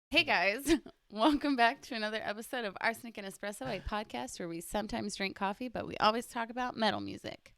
Hey guys, welcome back to another episode of Arsenic and Espresso, a podcast where we sometimes drink coffee, but we always talk about metal music.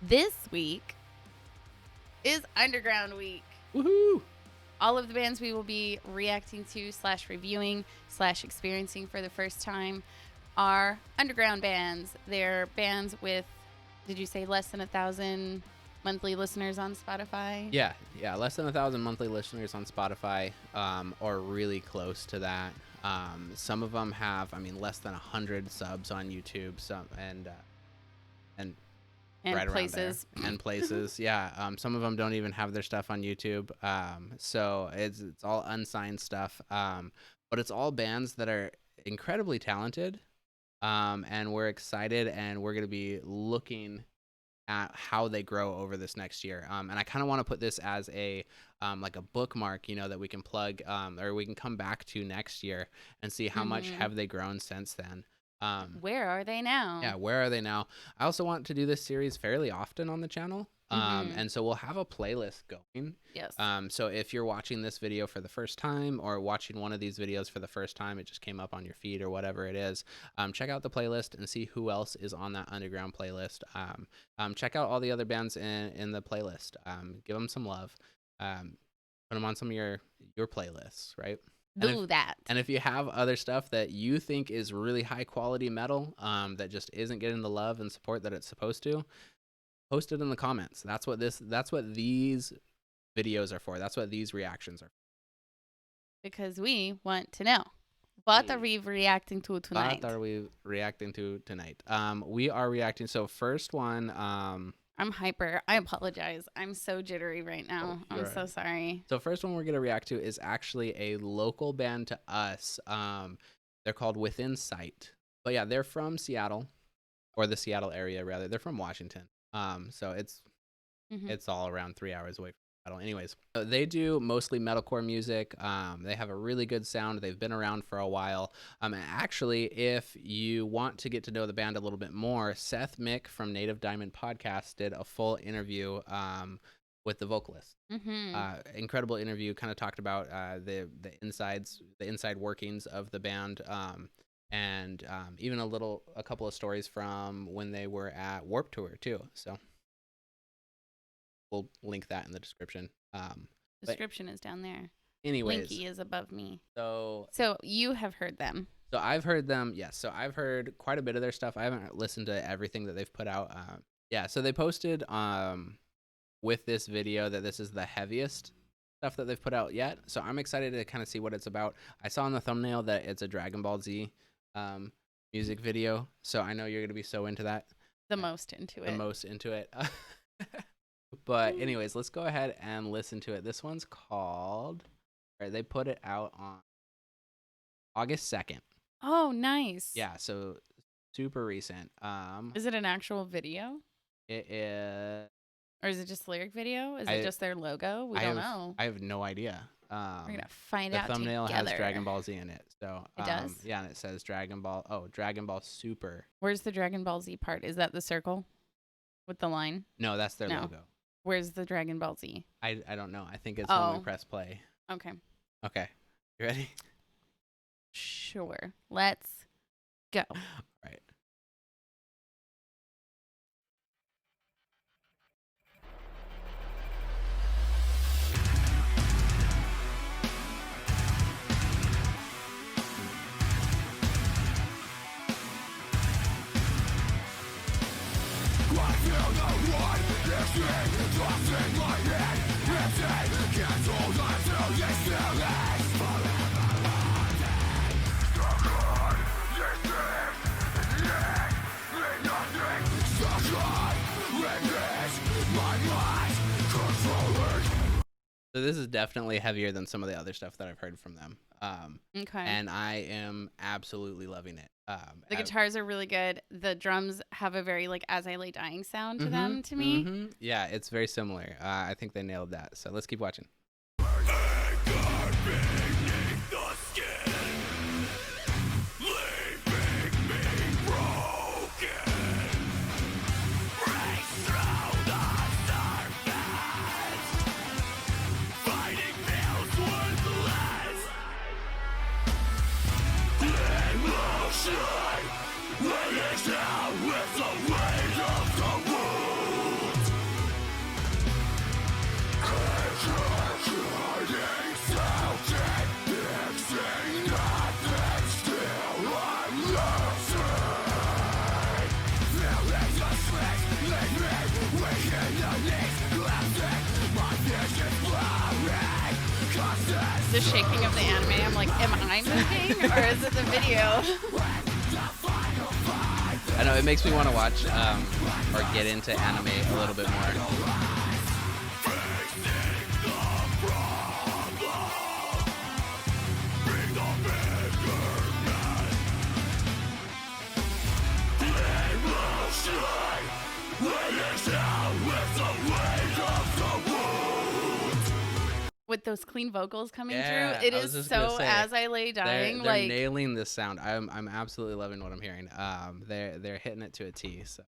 This week is Underground Week. Woohoo! All of the bands we will be reacting to / reviewing / experiencing for the first time are underground bands. They're bands with, did you say less than 1,000 monthly listeners on Spotify? Yeah, less than 1,000 monthly listeners on Spotify, or really close to that. Some of them have, less than 100 subs on YouTube. And right places. around there. And places, yeah. Some of them don't even have their stuff on YouTube. So it's all unsigned stuff. But it's all bands that are incredibly talented. And we're excited, and we're going to be looking at how they grow over this next year. And I kind of want to put this as a like a bookmark, that we can plug, or we can come back to next year and see how much have they grown since then. Where are they now? Yeah, where are they now? I also want to do this series fairly often on the channel. And so we'll have a playlist going. Yes. So if you're watching this video for the first time, or watching one of these videos for the first time, it just came up on your feed or whatever it is, check out the playlist and see who else is on that underground playlist. Check out all the other bands in the playlist. Give them some love. Put them on some of your playlists, right? That. And if you have other stuff that you think is really high quality metal, that just isn't getting the love and support that it's supposed to, post it in the comments. That's what these videos are for. That's what these reactions are for. Because we want to know. What are we reacting to tonight? What are we reacting to tonight? We are reacting. So first one, I'm hyper. I apologize. I'm so jittery right now. I'm so sorry. So first one we're going to react to is actually a local band to us. They're called Within Sight. But yeah, they're from Seattle, or the Seattle area rather. They're from Washington. So it's all around 3 hours away from Seattle. Anyways, they do mostly metalcore music. They have a really good sound. They've been around for a while. Actually, if you want to get to know the band a little bit more, Seth Mick from Native Diamond Podcast did a full interview with the vocalist. Incredible interview. Kind of talked about the inside workings of the band. And even a couple of stories from when they were at Warped Tour too. So we'll link that in the description. Description is down there. Anyways, Linky is above me. So you have heard them. So I've heard them. Yes. So I've heard quite a bit of their stuff. I haven't listened to everything that they've put out. So they posted with this video that this is the heaviest stuff that they've put out yet. So I'm excited to kind of see what it's about. I saw in the thumbnail that it's a Dragon Ball Z music video, so I know you're gonna be so into that. The most into it. But anyways, let's go ahead and listen to it. This one's called, they put it out on August 2nd. Oh, nice. Yeah, so super recent. Is it an actual video? It is. Or is it just a lyric video? Is it just their logo? We don't know. I have no idea. We're gonna find out. The thumbnail together. has Dragon Ball Z in it, so it does. Yeah, and it says Dragon Ball. Oh, Dragon Ball Super. Where's the Dragon Ball Z part? Is that the circle with the line? No, that's their logo. Where's the Dragon Ball Z? I don't know. I think it's when we press play. Okay. Okay. You ready? Sure. Let's go. All right. So this is definitely heavier than some of the other stuff that I've heard from them. Okay. And I am absolutely loving it. The guitars are really good. The drums have a very As I Lay Dying sound to them, to me. Yeah, it's very similar. I think they nailed that. So let's keep watching. Beneath the skin. The shaking of the anime, I'm like, am I moving or is it the video? I know it makes me want to watch or get into anime a little bit more. With those clean vocals coming Yeah, through, it I was is just gonna so say, As I Lay Dying. they're Like, nailing this sound. I'm absolutely loving what I'm hearing. They're hitting it to a T. So.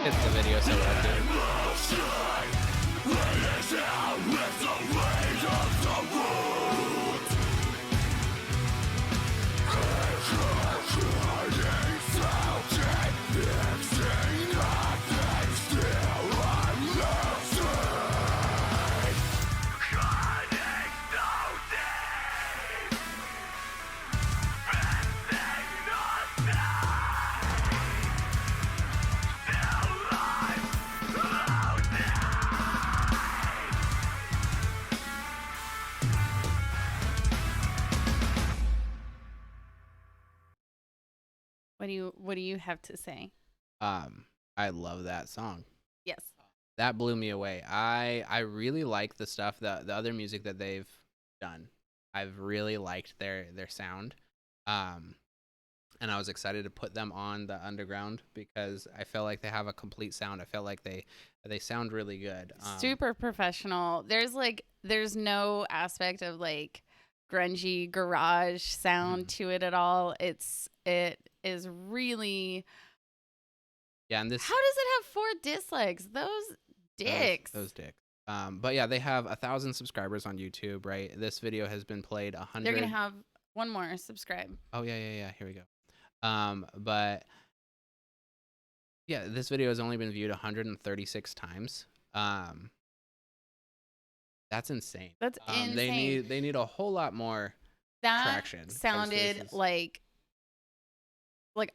It's the video so well too. what do you have to say? I love that song. Yes. That blew me away. I really like the stuff, the other music that they've done. I've really liked their sound. And I was excited to put them on the underground because I felt like they have a complete sound. I felt like they sound really good. Super professional. There's no aspect of like grungy garage sound to it at all. It is really. Yeah, and this. How does it have 4 dislikes? Those dicks. Those dicks. But yeah, they have 1,000 subscribers on YouTube, right? This video has been played 100. They're gonna have one more subscribe. Oh yeah. Here we go. But yeah, this video has only been viewed 136 times. That's insane. That's insane. They need a whole lot more traction. Sounded like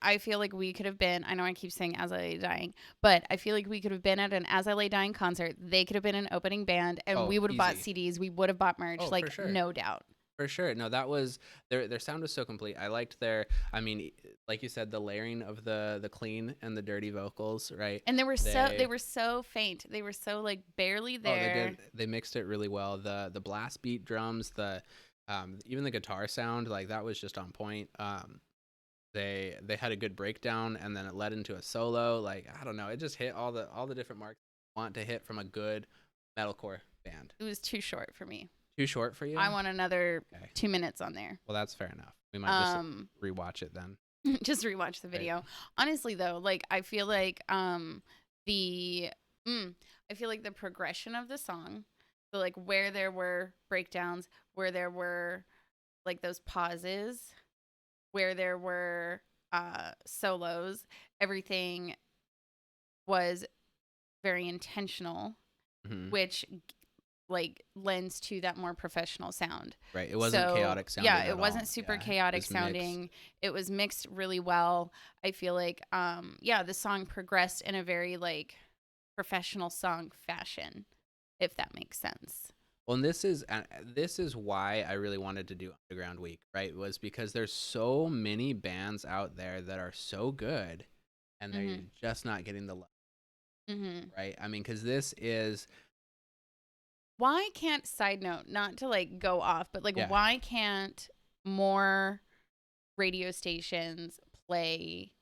I feel like we could have been, I know I keep saying As I Lay Dying, but I feel like we could have been at an As I Lay Dying concert. They could have been an opening band and we would have bought CDs. We would have bought merch. For sure. No doubt. For sure. No, that was their sound was so complete. I liked I mean, like you said, the layering of the clean and the dirty vocals, right? And they were so faint. They were so like barely there. They mixed it really well. The blast beat drums, even the guitar sound, like that was just on point. They had a good breakdown and then it led into a solo. Like, I don't know, it just hit all the different marks you want to hit from a good metalcore band. It was too short for me. Too short for you? I want another 2 minutes on there. Well, that's fair enough. We might just rewatch it then. Just rewatch the video. Right. Honestly, though, like I feel like the progression of the song, so like where there were breakdowns, where there were like those pauses, where there were solos, everything was very intentional, which like lends to that more professional sound. Right. It wasn't chaotic sounding. Yeah, it wasn't super chaotic sounding. It was mixed really well. I feel like the song progressed in a very like professional song fashion, if that makes sense. Well, and this is why I really wanted to do Underground Week, right? Was because there's so many bands out there that are so good, and they're Mhm. just not getting the love, Mhm. right? I mean, because this is Why can't, side note, not to like go off, but like yeah, why can't more radio stations play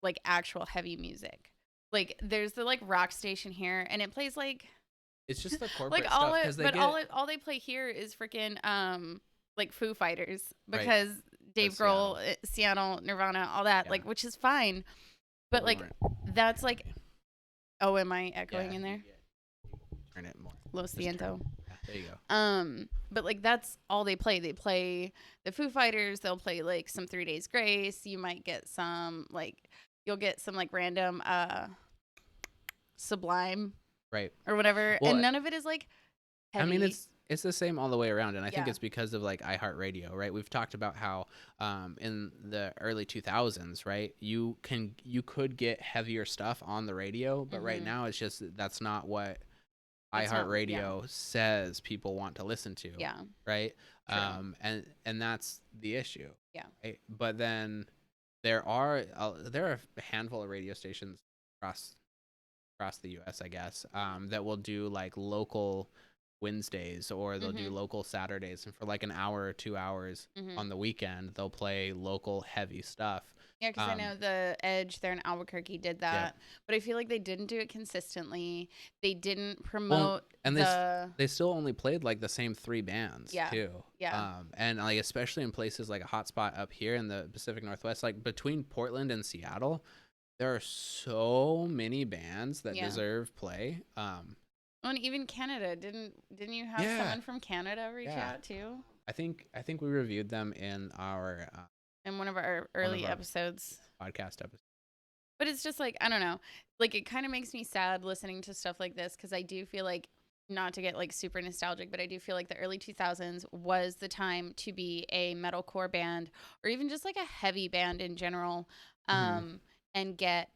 like actual heavy music? Like there's the like rock station here and it plays it's just the like corporate stuff because they get all they play here is freaking like Foo Fighters right. because Dave That's Grohl, Seattle. Seattle, Nirvana, all that, Yeah, like, which is fine. but But we like weren't. that's like, oh, am I Yeah, echoing in there? turn it more. Lo Just turn. siento. Yeah, there you go. But like that's all they play. They play the Foo Fighters. They'll play like some 3 Days Grace. You might get some like you'll get some like random Sublime Right. or whatever, Well, and none of it is like I mean, heavy. it's the same all the way around, and I think Yeah. it's because of like iHeartRadio, right? We've talked about how in the early 2000s, right, you could get heavier stuff on the radio, but right Mm-hmm. now it's just that's not what It's not. Yeah. iHeartRadio says people want to listen to, Yeah. right? True. And that's the issue, Yeah. right? But then there are a handful of radio stations across the US, I guess, that will do like local Wednesdays or they'll do Mm-hmm. local Saturdays, and for like an hour or 2 hours Mm-hmm. on the weekend, they'll play local heavy stuff. Yeah, because I Um, know the Edge there in Albuquerque did yeah. that, but I feel like they didn't do it consistently. They didn't Well, promote and the. they still only played like the same three bands Yeah. too. Yeah. And like especially in places like a hotspot up here in the Pacific Northwest, like between Portland and Seattle, there are so many bands that Yeah. deserve play. Oh, and even Canada didn't you have Yeah, someone from Canada reach yeah. out too I think we reviewed them in our in one of our one of early our episodes? podcast episodes. But it's just like I don't know, like it kind of makes me sad listening to stuff like this because I do feel like not to get like super nostalgic, but I do feel like the early 2000s was the time to be a metalcore band or even just like a heavy band in general, Mm-hmm. and get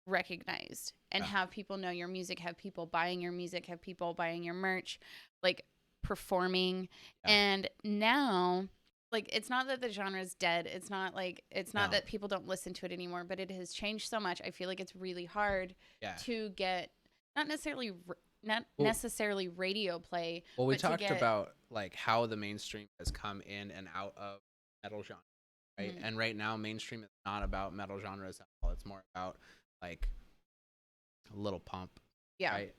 recognized and Yeah, have people know your music, have people buying your music, have people buying your merch, like performing. yeah. And now, like, it's not that the genre is dead. It's not No, that people don't listen to it anymore, but it has changed so much. I feel like it's really hard yeah. to get not necessarily not Well, necessarily radio play, we but to talked get. about like how the mainstream has come in and out of metal genre, right? Mhm. And right now, mainstream is not about metal genres at all. It's more about like a little pump, Yeah, right?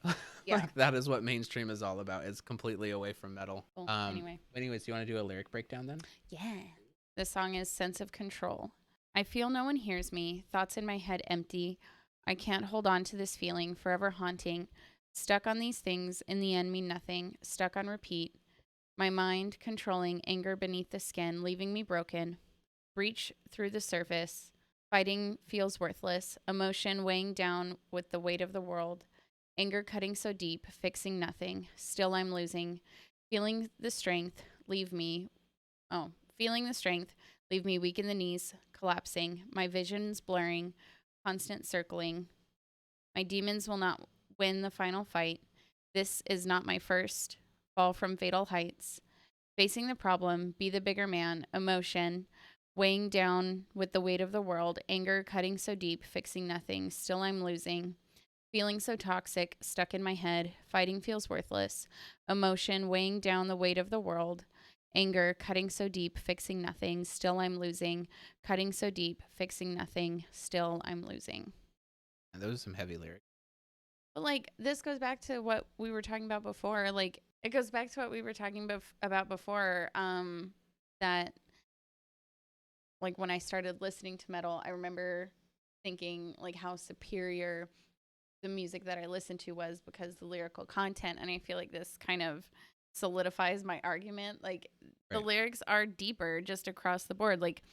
yeah. Like that is what mainstream is all about. It's completely away from metal. Well, anyway. Anyways, do you want to do a lyric breakdown then? Yeah. The song is Sense of Control. I feel no one hears me, thoughts in my head empty. I can't hold on to this feeling, forever haunting. Stuck on these things, in the end mean nothing, stuck on repeat. My mind controlling anger beneath the skin, leaving me broken. Breach through the surface. Fighting feels worthless, emotion weighing down with the weight of the world. Anger cutting so deep, fixing nothing. Still I'm losing. Feeling the strength, leave me Oh, feeling the strength, leave me weak in the knees, collapsing, my visions blurring, constant circling. My demons will not win the final fight. This is not my first fall from fatal heights. Facing the problem, be the bigger man, emotion, weighing down with the weight of the world, anger cutting so deep, fixing nothing, still I'm losing. Feeling so toxic, stuck in my head, fighting feels worthless, emotion weighing down the weight of the world, anger cutting so deep, fixing nothing, still I'm losing, cutting so deep, fixing nothing, still I'm losing. And those are some heavy lyrics. But like this goes back to what we were talking about before. Like it goes back to what we were talking about before. That like when I started listening to metal, I remember thinking like how superior the music that I listened to was because the lyrical content. And I feel like this kind of solidifies my argument. Like the Right. lyrics are deeper just across the board. Like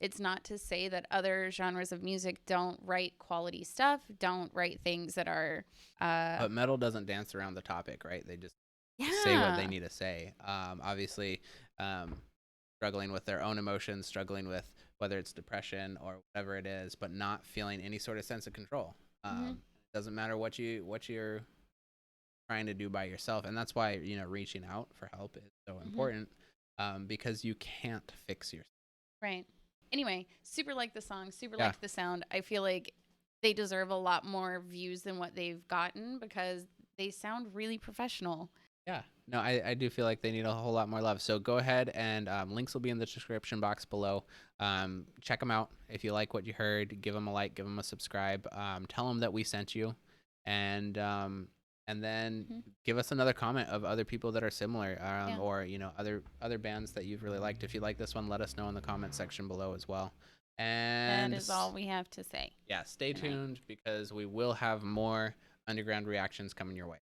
it's not to say that other genres of music don't write quality stuff, don't write things that are, But metal doesn't dance around the topic, right? They just say what they yeah. need to say. Obviously, um, struggling with their own emotions, struggling with whether it's depression or whatever it is, but not feeling any sort of sense of control. Hmm. Doesn't matter what you're trying to do by yourself, and that's why reaching out for help is so Hmm. important, because you can't fix yourself. Right. Anyway, super like the song, super Yeah. liked the sound. I feel like they deserve a lot more views than what they've gotten because they sound really professional. Yeah, no, I do feel like they need a whole lot more love. So go ahead and links will be in the description box below. Check them out. If you like what you heard, give them a like, give them a subscribe. Tell them that we sent you, and then Hmm. give us another comment of other people that are similar, Yeah. or other bands that you've really liked. If you like this one, let us know in the comment section below as well. That And is all we have to say yeah, stay tonight. tuned because we will have more underground reactions coming your way.